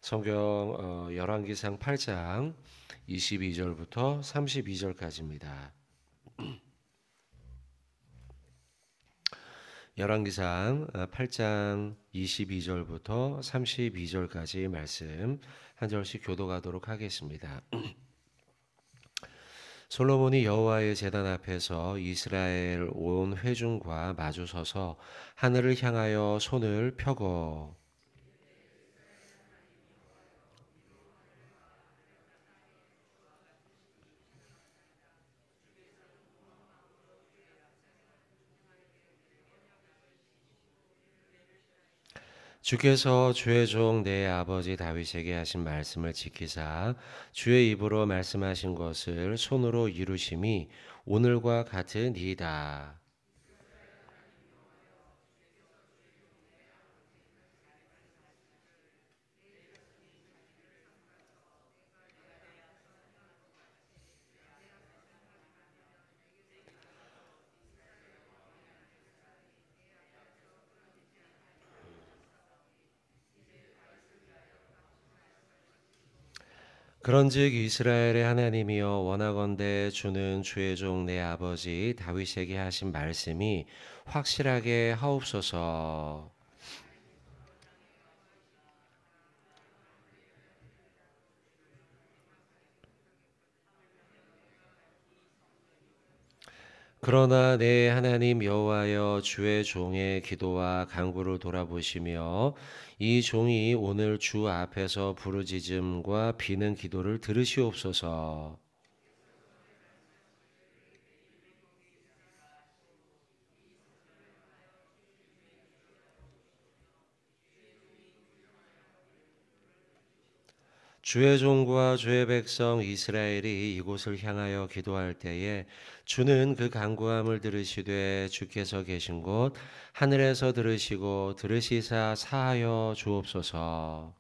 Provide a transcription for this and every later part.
성경 열왕기상 8장 22절부터 32절까지입니다. 열왕기상 8장 22절부터 32절까지 말씀 한 절씩 교독하도록 하겠습니다. 솔로몬이 여호와의 제단 앞에서 이스라엘 온 회중과 마주 서서 하늘을 향하여 손을 펴고 주께서 주의 종 내 아버지 다윗에게 하신 말씀을 지키사 주의 입으로 말씀하신 것을 손으로 이루심이 오늘과 같으니이다. 그런즉 이스라엘의 하나님이여 원하건대 주는 주의 종 내 아버지 다윗에게 하신 말씀이 확실하게 하옵소서. 그러나 내 하나님 여호와여 주의 종의 기도와 간구를 돌아보시며 이 종이 오늘 주 앞에서 부르짖음과 비는 기도를 들으시옵소서. 주의 종과 주의 백성 이스라엘이 이곳을 향하여 기도할 때에 주는 그 간구함을 들으시되 주께서 계신 곳 하늘에서 들으시고 들으시사 사하여 주옵소서.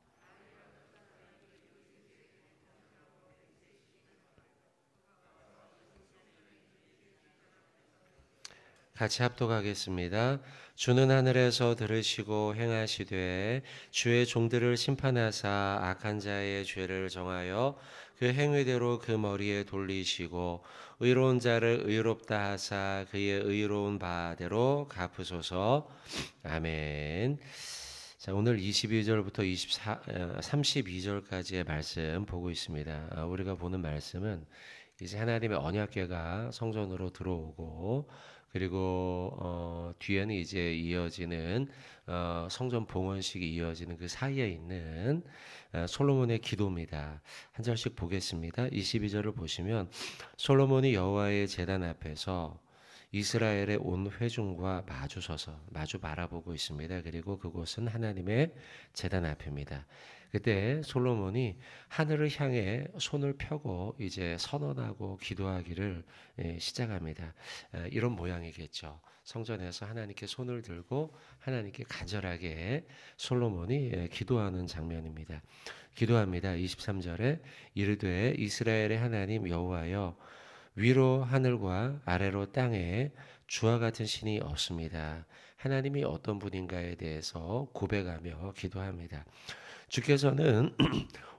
같이 합독하겠습니다. 주는 하늘에서 들으시고 행하시되 주의 종들을 심판하사 악한 자의 죄를 정하여 그 행위대로 그 머리에 돌리시고 의로운 자를 의롭다 하사 그의 의로운 바대로 갚으소서. 아멘. 자, 오늘 22절부터 32절까지의 말씀 보고 있습니다. 우리가 보는 말씀은 이제 하나님의 언약궤가 성전으로 들어오고 그리고 뒤에는 이제 이어지는 성전 봉헌식이 이어지는 그 사이에 있는 솔로몬의 기도입니다. 한 절씩 보겠습니다. 22절을 보시면 솔로몬이 여호와의 제단 앞에서 이스라엘의 온 회중과 마주 바라보고 있습니다. 그리고 그곳은 하나님의 제단 앞입니다. 그때 솔로몬이 하늘을 향해 손을 펴고 이제 선언하고 기도하기를 시작합니다. 이런 모양이겠죠. 성전에서 하나님께 손을 들고 하나님께 간절하게 솔로몬이 기도하는 장면입니다. 기도합니다. 23절에 이르되 이스라엘의 하나님 여호와여 위로 하늘과 아래로 땅에 주와 같은 신이 없습니다. 하나님이 어떤 분인가에 대해서 고백하며 기도합니다. 주께서는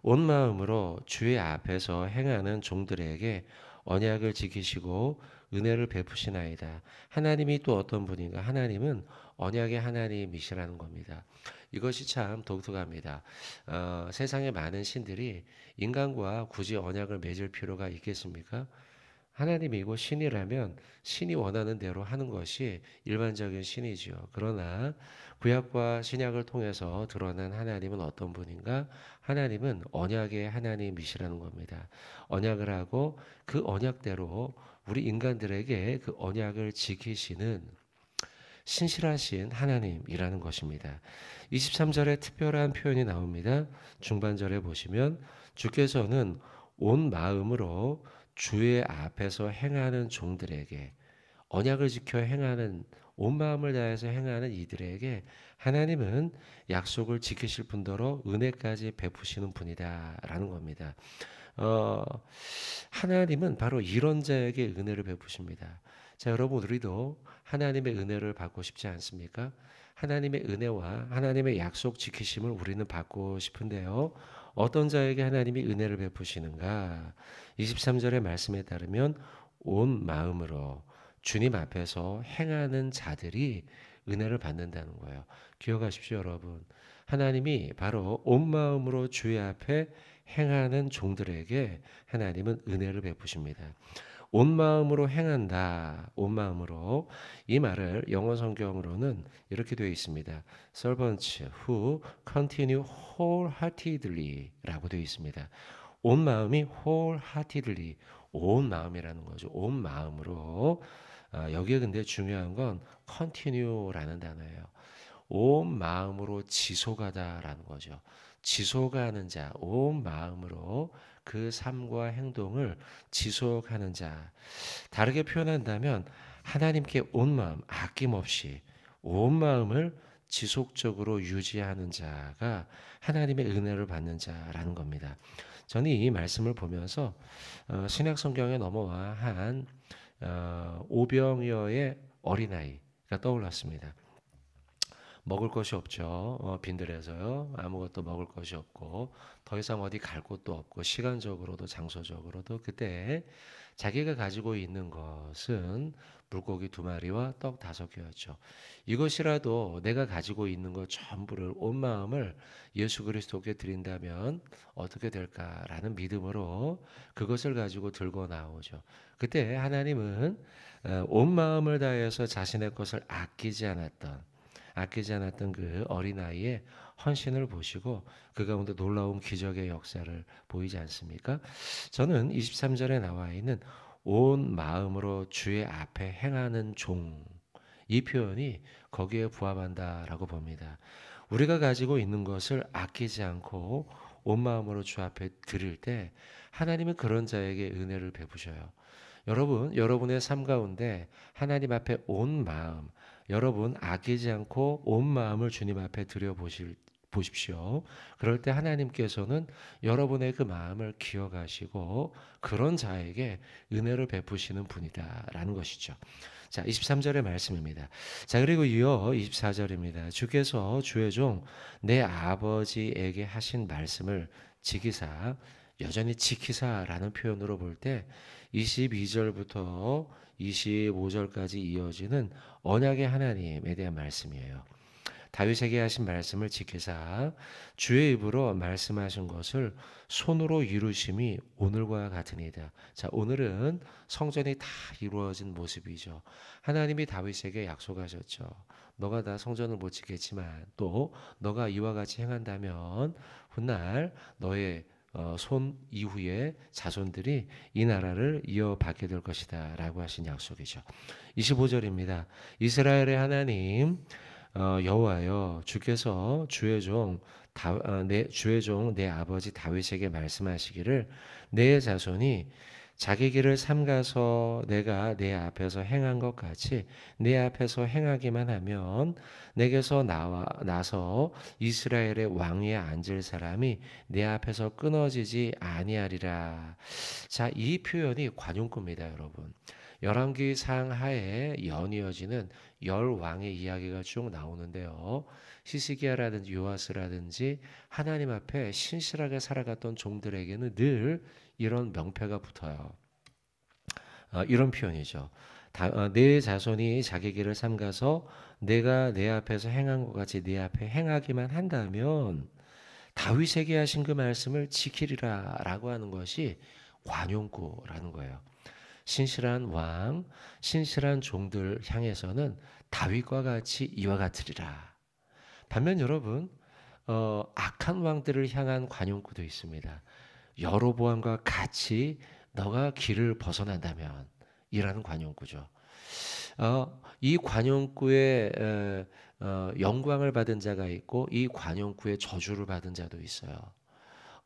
온 마음으로 주의 앞에서 행하는 종들에게 언약을 지키시고 은혜를 베푸시나이다. 하나님이 또 어떤 분인가? 하나님은 언약의 하나님이시라는 겁니다. 이것이 참 독특합니다. 세상에 많은 신들이 인간과 굳이 언약을 맺을 필요가 있겠습니까? 하나님이고 신이라면 신이 원하는 대로 하는 것이 일반적인 신이지요. 그러나 구약과 신약을 통해서 드러난 하나님은 어떤 분인가? 하나님은 언약의 하나님이시라는 겁니다. 언약을 하고 그 언약대로 우리 인간들에게 그 언약을 지키시는 신실하신 하나님이라는 것입니다. 23절에 특별한 표현이 나옵니다. 중반절에 보시면 주께서는 온 마음으로 주의 앞에서 행하는 종들에게 언약을 지켜 행하는 온 마음을 다해서 행하는 이들에게 하나님은 약속을 지키실 뿐더러 은혜까지 베푸시는 분이다라는 겁니다. 하나님은 바로 이런 자에게 은혜를 베푸십니다. 자, 여러분 우리도 하나님의 은혜를 받고 싶지 않습니까? 하나님의 은혜와 하나님의 약속 지키심을 우리는 받고 싶은데요. 어떤 자에게 하나님이 은혜를 베푸시는가? 23절의 말씀에 따르면 온 마음으로 주님 앞에서 행하는 자들이 은혜를 받는다는 거예요. 기억하십시오, 여러분. 하나님이 바로 온 마음으로 주의 앞에 행하는 종들에게 하나님은 은혜를 베푸십니다. 온 마음으로 행한다. 온 마음으로. 이 말을 영어 성경으로는 이렇게 되어 있습니다. Servants who continue wholeheartedly 라고 되어 있습니다. 온 마음이 wholeheartedly, 온 마음이라는 거죠. 온 마음으로. 여기에 근데 중요한 건 continue라는 단어예요. 온 마음으로 지속하다라는 거죠. 지속하는 자, 온 마음으로 그 삶과 행동을 지속하는 자. 다르게 표현한다면 하나님께 온 마음, 아낌없이 온 마음을 지속적으로 유지하는 자가 하나님의 은혜를 받는 자라는 겁니다. 저는 이 말씀을 보면서 신약 성경에 넘어와 한 5병여의 어린아이가 떠올랐습니다. 먹을 것이 없죠. 빈들에서요. 아무것도 먹을 것이 없고 더 이상 어디 갈 곳도 없고 시간적으로도 장소적으로도 그때 자기가 가지고 있는 것은 물고기 2마리와 떡 5개였죠. 이것이라도 내가 가지고 있는 것 전부를 온 마음을 예수 그리스도께 드린다면 어떻게 될까라는 믿음으로 그것을 가지고 들고 나오죠. 그때 하나님은 온 마음을 다해서 자신의 것을 아끼지 않았던 그 어린아이의 헌신을 보시고 그 가운데 놀라운 기적의 역사를 보이지 않습니까? 저는 23절에 나와 있는 온 마음으로 주의 앞에 행하는 종, 이 표현이 거기에 부합한다라고 봅니다. 우리가 가지고 있는 것을 아끼지 않고 온 마음으로 주 앞에 드릴 때 하나님은 그런 자에게 은혜를 베푸셔요. 여러분, 여러분의 삶 가운데 하나님 앞에 온 마음, 여러분 아끼지 않고 온 마음을 주님 앞에 보십시오. 그럴 때 하나님께서는 여러분의 그 마음을 기억하시고 그런 자에게 은혜를 베푸시는 분이다라는 것이죠. 자, 23절의 말씀입니다. 자, 그리고 이어 24절입니다. 주께서 주의 종 내 아버지에게 하신 말씀을 지키사, 여전히 지키사라는 표현으로 볼 때 22절부터 25절까지 이어지는 언약의 하나님에 대한 말씀이에요. 다윗에게 하신 말씀을 지키사 주의 입으로 말씀하신 것을 손으로 이루심이 오늘과 같으니이다. 자, 오늘은 성전이 다 이루어진 모습이죠. 하나님이 다윗에게 약속하셨죠. 너가 다 성전을 못 지켰지만 또 너가 이와 같이 행한다면 훗날 너의 손 이후에 자손들이 이 나라를 이어받게 될 것이다 라고 하신 약속이죠. 25절입니다. 이스라엘의 하나님 여호와여, 주께서 주의 종 내 아버지 다윗에게 말씀하시기를 내 자손이 자기 길을 삼가서 내가 내 앞에서 행한 것 같이 내 앞에서 행하기만 하면 내게서 나서 이스라엘의 왕위에 앉을 사람이 내 앞에서 끊어지지 아니하리라. 자, 이 표현이 관용구입니다, 여러분. 열왕기상 하에 연이어지는 열 왕의 이야기가 쭉 나오는데요. 히스기야라든지 요아스라든지 하나님 앞에 신실하게 살아갔던 종들에게는 늘 이런 명패가 붙어요. 이런 표현이죠. 내 자손이 자기 길을 삼가서 내가 내 앞에서 행한 것 같이 내 앞에 행하기만 한다면 다윗에게 하신 그 말씀을 지키리라 라고 하는 것이 관용구라는 거예요. 신실한 왕, 신실한 종들 향해서는 다윗과 같이 이와 같으리라. 반면 여러분, 악한 왕들을 향한 관용구도 있습니다. 여로보암과 같이 너가 길을 벗어난다면 이라는 관용구죠. 이 관용구에 영광을 받은 자가 있고 이 관용구에 저주를 받은 자도 있어요.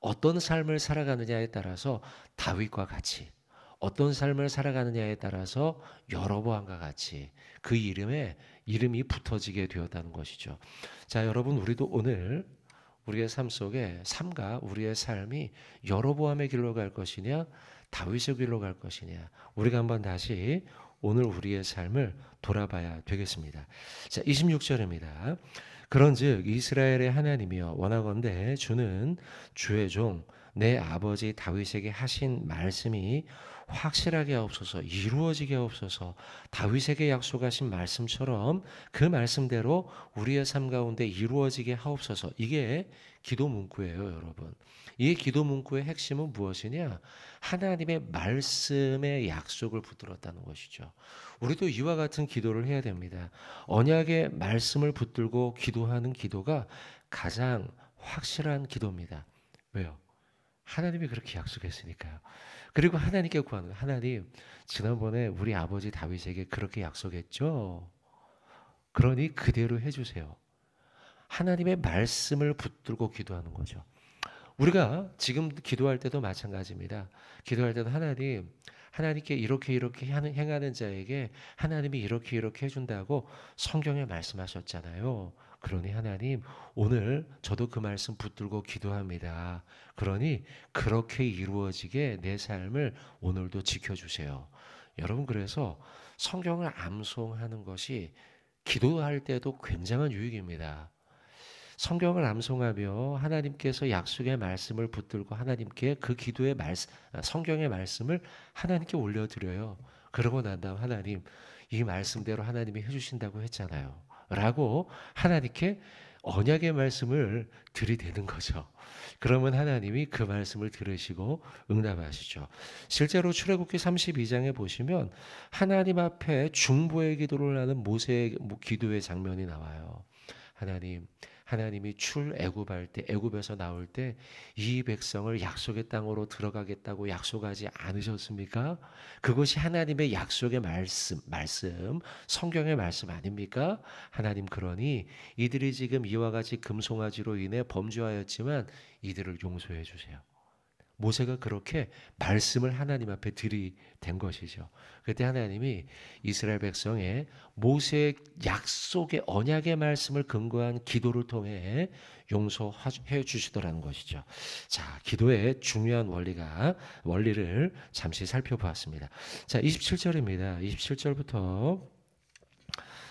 어떤 삶을 살아가느냐에 따라서 다윗과 같이, 어떤 삶을 살아가느냐에 따라서 여로보암과 같이 그 이름이 붙어지게 되었다는 것이죠. 자, 여러분, 우리도 오늘 우리의 삶 속에 삶과 우리의 삶이 여로보암의 길로 갈 것이냐 다윗의 길로 갈 것이냐, 우리가 한번 다시 오늘 우리의 삶을 돌아봐야 되겠습니다. 자, 26절입니다. 그런즉 이스라엘의 하나님이여 원하건대 주는 주의 종 내 아버지 다윗에게 하신 말씀이 확실하게 하옵소서, 이루어지게 하옵소서. 다윗에게 약속하신 말씀처럼 그 말씀대로 우리의 삶 가운데 이루어지게 하옵소서. 이게 기도 문구예요, 여러분. 이 기도 문구의 핵심은 무엇이냐? 하나님의 말씀의 약속을 붙들었다는 것이죠. 우리도 이와 같은 기도를 해야 됩니다. 언약의 말씀을 붙들고 기도하는 기도가 가장 확실한 기도입니다. 왜요? 하나님이 그렇게 약속했으니까요. 그리고 하나님께 구하는 거예요. 하나님, 지난번에 우리 아버지 다윗에게 그렇게 약속했죠. 그러니 그대로 해주세요. 하나님의 말씀을 붙들고 기도하는 거죠. 우리가 지금 기도할 때도 마찬가지입니다. 기도할 때도 하나님께 이렇게 행하는 자에게 하나님이 이렇게 해준다고 성경에 말씀하셨잖아요. 그러니 하나님, 오늘 저도 그 말씀 붙들고 기도합니다. 그러니 그렇게 이루어지게 내 삶을 오늘도 지켜주세요. 여러분, 그래서 성경을 암송하는 것이 기도할 때도 굉장한 유익입니다. 성경을 암송하며 하나님께서 약속의 말씀을 붙들고 하나님께 그 기도의 성경의 말씀을 하나님께 올려드려요. 그러고 난 다음 하나님, 이 말씀대로 하나님이 해주신다고 했잖아요. 라고 하나님께 언약의 말씀을 들이대는 거죠. 그러면 하나님이 그 말씀을 들으시고 응답하시죠. 실제로 출애굽기 32장에 보시면 하나님 앞에 중보의 기도를 하는 모세의 기도의 장면이 나와요. 하나님이 출애굽할 때, 애굽에서 나올 때 이 백성을 약속의 땅으로 들어가겠다고 약속하지 않으셨습니까? 그것이 하나님의 약속의 말씀, 성경의 말씀 아닙니까? 하나님, 그러니 이들이 지금 이와 같이 금송아지로 인해 범죄하였지만 이들을 용서해 주세요. 모세가 그렇게 말씀을 하나님 앞에 들이댄 것이죠. 그때 하나님이 이스라엘 백성의 모세의 약속의 언약의 말씀을 근거한 기도를 통해 용서해 주시더라는 것이죠. 자, 기도의 중요한 원리를 잠시 살펴보았습니다. 자, 27절입니다. 27절부터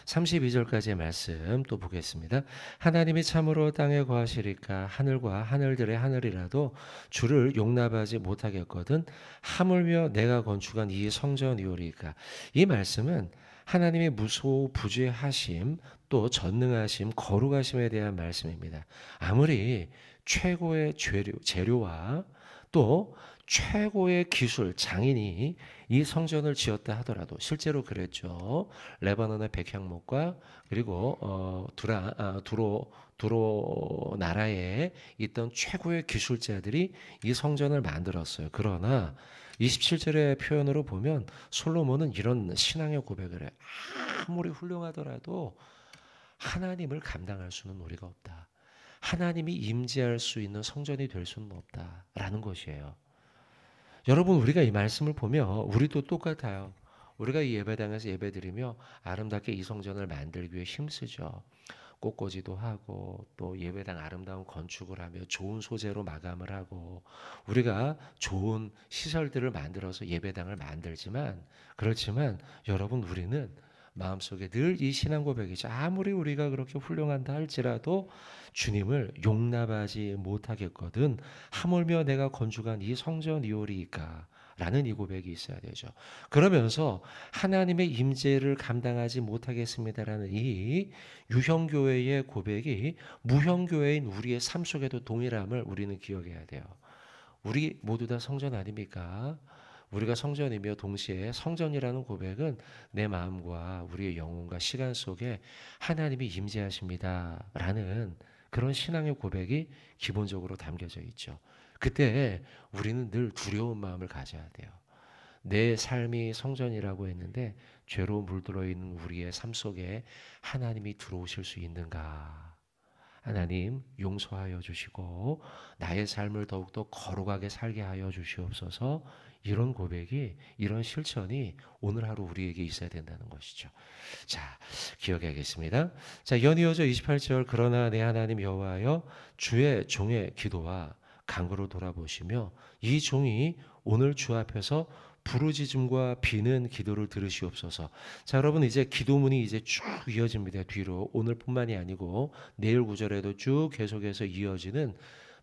32절까지의 말씀 또 보겠습니다. 하나님이 참으로 땅에 거하시리까 하늘과 하늘들의 하늘이라도 주를 용납하지 못하겠거든 하물며 내가 건축한 이 성전이오리까. 이 말씀은 하나님의 무소부재하심 또 전능하심 거룩하심에 대한 말씀입니다. 아무리 최고의 재료와 또 최고의 기술 장인이 이 성전을 지었다 하더라도 실제로 그랬죠. 레바논의 백향목과 그리고 두로 나라에 있던 최고의 기술자들이 이 성전을 만들었어요. 그러나 27절의 표현으로 보면 솔로몬은 이런 신앙의 고백을 해요. 아무리 훌륭하더라도 하나님을 감당할 수는 우리가 없다. 하나님이 임재할 수 있는 성전이 될 수는 없다라는 것이에요. 여러분, 우리가 이 말씀을 보면 우리도 똑같아요. 우리가 이 예배당에서 예배드리며 아름답게 이 성전을 만들기 위해 힘쓰죠. 꽃꽂이도 하고 또 예배당 아름다운 건축을 하며 좋은 소재로 마감을 하고 우리가 좋은 시설들을 만들어서 예배당을 만들지만 그렇지만 여러분, 우리는 마음속에 늘 이 신앙 고백이죠. 아무리 우리가 그렇게 훌륭한다 할지라도 주님을 용납하지 못하겠거든 하물며 내가 건축한 이 성전이오리이까 라는 이 고백이 있어야 되죠. 그러면서 하나님의 임재를 감당하지 못하겠습니다라는 이 유형교회의 고백이 무형교회인 우리의 삶 속에도 동일함을 우리는 기억해야 돼요. 우리 모두 다 성전 아닙니까? 우리가 성전이며 동시에 성전이라는 고백은 내 마음과 우리의 영혼과 시간 속에 하나님이 임재하십니다 라는 그런 신앙의 고백이 기본적으로 담겨져 있죠. 그때 우리는 늘 두려운 마음을 가져야 돼요. 내 삶이 성전이라고 했는데 죄로 물들어 있는 우리의 삶 속에 하나님이 들어오실 수 있는가? 하나님 용서하여 주시고 나의 삶을 더욱더 거룩하게 살게 하여 주시옵소서. 이런 고백이, 이런 실천이 오늘 하루 우리에게 있어야 된다는 것이죠. 자, 기억해야겠습니다. 자, 연이어져 28절 그러나 내 하나님 여호와여 주의 종의 기도와 간구를 돌아보시며 이 종이 오늘 주 앞에서 부르짖음과 비는 기도를 들으시옵소서. 자, 여러분 이제 기도문이 이제 쭉 이어집니다. 뒤로 오늘뿐만이 아니고 내일 구절에도 쭉 계속해서 이어지는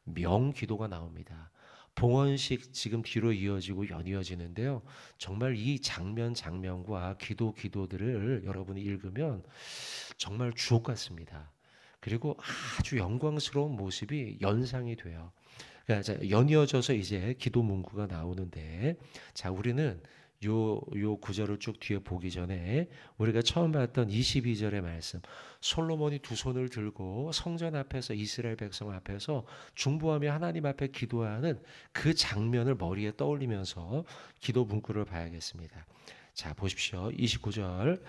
명기도가 나옵니다. 봉헌식 지금 뒤로 이어지고 연이어지는데요. 정말 이 장면과 기도들을 여러분이 읽으면 정말 주옥 같습니다. 그리고 아주 영광스러운 모습이 연상이 돼요. 그러니까 연이어져서 이제 기도 문구가 나오는데, 자, 우리는 요 구절을 쭉 뒤에 보기 전에 우리가 처음 봤던 22절의 말씀, 솔로몬이 두 손을 들고 성전 앞에서 이스라엘 백성 앞에서 중보하며 하나님 앞에 기도하는 그 장면을 머리에 떠올리면서 기도 문구를 봐야겠습니다. 자, 보십시오. 29절.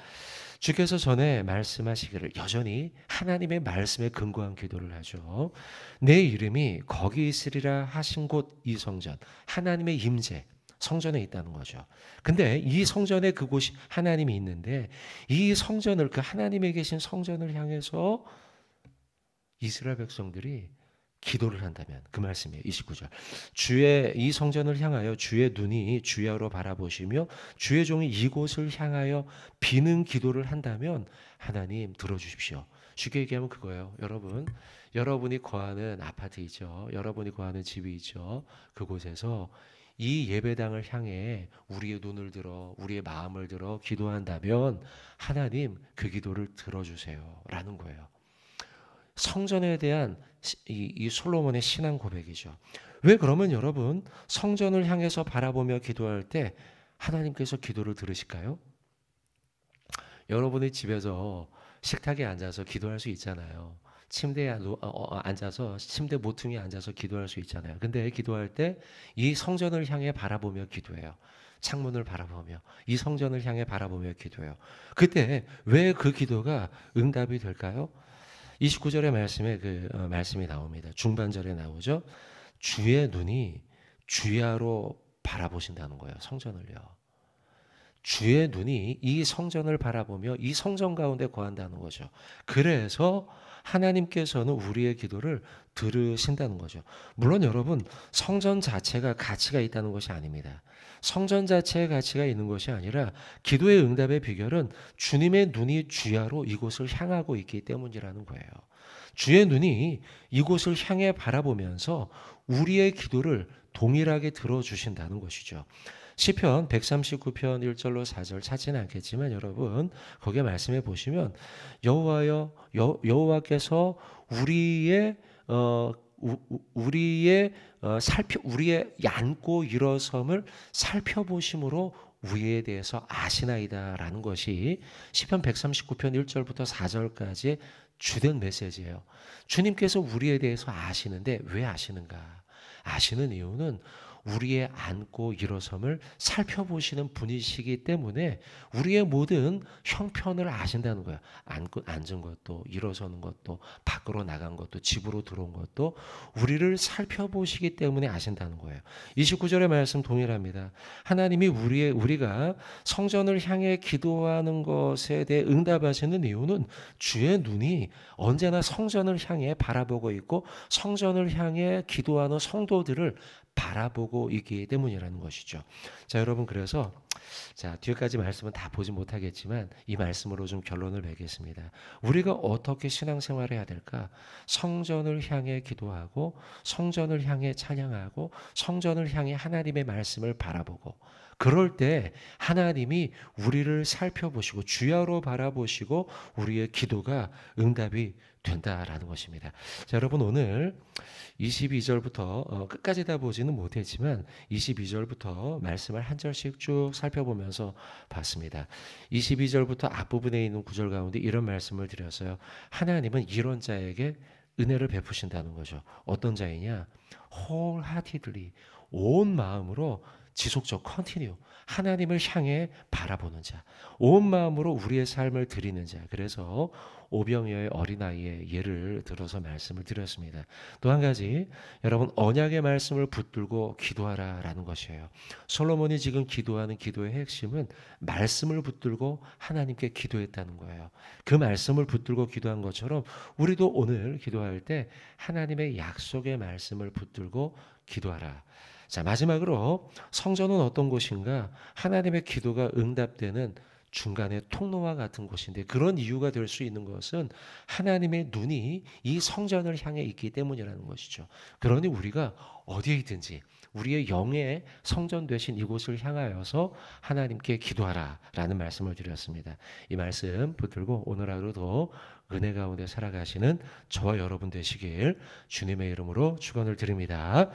주께서 전에 말씀하시기를, 여전히 하나님의 말씀에 근거한 기도를 하죠. 내 이름이 거기 있으리라 하신 곳 이 성전, 하나님의 임재, 성전에 있다는 거죠. 근데 이 성전에 그곳이 하나님이 있는데, 이 성전을, 그 하나님에 계신 성전을 향해서 이스라엘 백성들이 기도를 한다면, 그 말씀이에요. 29절. 주의 이 성전을 향하여 주의 눈이 주야로 바라보시며 주의 종이 이곳을 향하여 비는 기도를 한다면 하나님 들어주십시오. 쉽게 얘기하면 그거예요. 여러분이 거하는 아파트이죠. 여러분이 거하는 집이죠. 그곳에서 이 예배당을 향해 우리의 눈을 들어, 우리의 마음을 들어 기도한다면 하나님 그 기도를 들어주세요 라는 거예요. 성전에 대한 이 솔로몬의 신앙 고백이죠. 왜 그러면 여러분 성전을 향해서 바라보며 기도할 때 하나님께서 기도를 들으실까요? 여러분의 집에서 식탁에 앉아서 기도할 수 있잖아요. 침대에 앉아서 침대 모퉁이에 앉아서 기도할 수 있잖아요. 근데 기도할 때 이 성전을 향해 바라보며 기도해요. 창문을 바라보며 이 성전을 향해 바라보며 기도해요. 그때 왜 그 기도가 응답이 될까요? 29절의 말씀에 말씀이 나옵니다. 중반절에 나오죠. 주의 눈이 주야로 바라보신다는 거예요. 성전을요. 주의 눈이 이 성전을 바라보며 이 성전 가운데 거한다는 거죠. 그래서 하나님께서는 우리의 기도를 들으신다는 거죠. 물론 여러분, 성전 자체가 가치가 있다는 것이 아닙니다. 성전 자체의 가치가 있는 것이 아니라 기도의 응답의 비결은 주님의 눈이 주야로 이곳을 향하고 있기 때문이라는 거예요. 주의 눈이 이곳을 향해 바라보면서 우리의 기도를 동일하게 들어주신다는 것이죠. 시편 139편 1절로 4절 찾지는 않겠지만 여러분 거기에 말씀해 보시면 여호와께서 우리의 얕고 일어섬을 살펴보심으로 우리에 대해서 아시나이다라는 것이 시편 139편 1절부터 4절까지의 주된 메시지예요. 주님께서 우리에 대해서 아시는데 왜 아시는가? 아시는 이유는 우리의 앉고 일어섬을 살펴보시는 분이시기 때문에 우리의 모든 형편을 아신다는 거예요. 앉은 것도, 일어서는 것도, 밖으로 나간 것도, 집으로 들어온 것도 우리를 살펴보시기 때문에 아신다는 거예요. 29절의 말씀 동일합니다. 하나님이 우리가 성전을 향해 기도하는 것에 대해 응답하시는 이유는 주의 눈이 언제나 성전을 향해 바라보고 있고 성전을 향해 기도하는 성도들을 바라보고 있기 때문이라는 것이죠. 자, 여러분 그래서 뒤에까지 말씀은 다 보지 못하겠지만 이 말씀으로 좀 결론을 맺겠습니다. 우리가 어떻게 신앙생활을 해야 될까? 성전을 향해 기도하고 성전을 향해 찬양하고 성전을 향해 하나님의 말씀을 바라보고 그럴 때 하나님이 우리를 살펴보시고 주야로 바라보시고 우리의 기도가 응답이 된다라는 것입니다. 자, 여러분 오늘 22절부터 끝까지 다 보지는 못했지만 22절부터 말씀을 한 절씩 쭉 살펴보면서 봤습니다. 22절부터 앞부분에 있는 구절 가운데 이런 말씀을 드렸어요. 하나님은 이런 자에게 은혜를 베푸신다는 거죠. 어떤 자이냐? wholeheartedly, 온 마음으로 지속적 컨티뉴 하나님을 향해 바라보는 자, 온 마음으로 우리의 삶을 드리는 자. 그래서 오병이어의 어린아이의 예를 들어서 말씀을 드렸습니다. 또 한 가지, 여러분 언약의 말씀을 붙들고 기도하라라는 것이에요. 솔로몬이 지금 기도하는 기도의 핵심은 말씀을 붙들고 하나님께 기도했다는 거예요. 그 말씀을 붙들고 기도한 것처럼 우리도 오늘 기도할 때 하나님의 약속의 말씀을 붙들고 기도하라. 자, 마지막으로 성전은 어떤 곳인가? 하나님의 기도가 응답되는 중간의 통로와 같은 곳인데, 그런 이유가 될 수 있는 것은 하나님의 눈이 이 성전을 향해 있기 때문이라는 것이죠. 그러니 우리가 어디에 있든지 우리의 영의 성전 되신 이곳을 향하여서 하나님께 기도하라 라는 말씀을 드렸습니다. 이 말씀 붙들고 오늘 하루도 은혜 가운데 살아가시는 저와 여러분 되시길 주님의 이름으로 축원을 드립니다.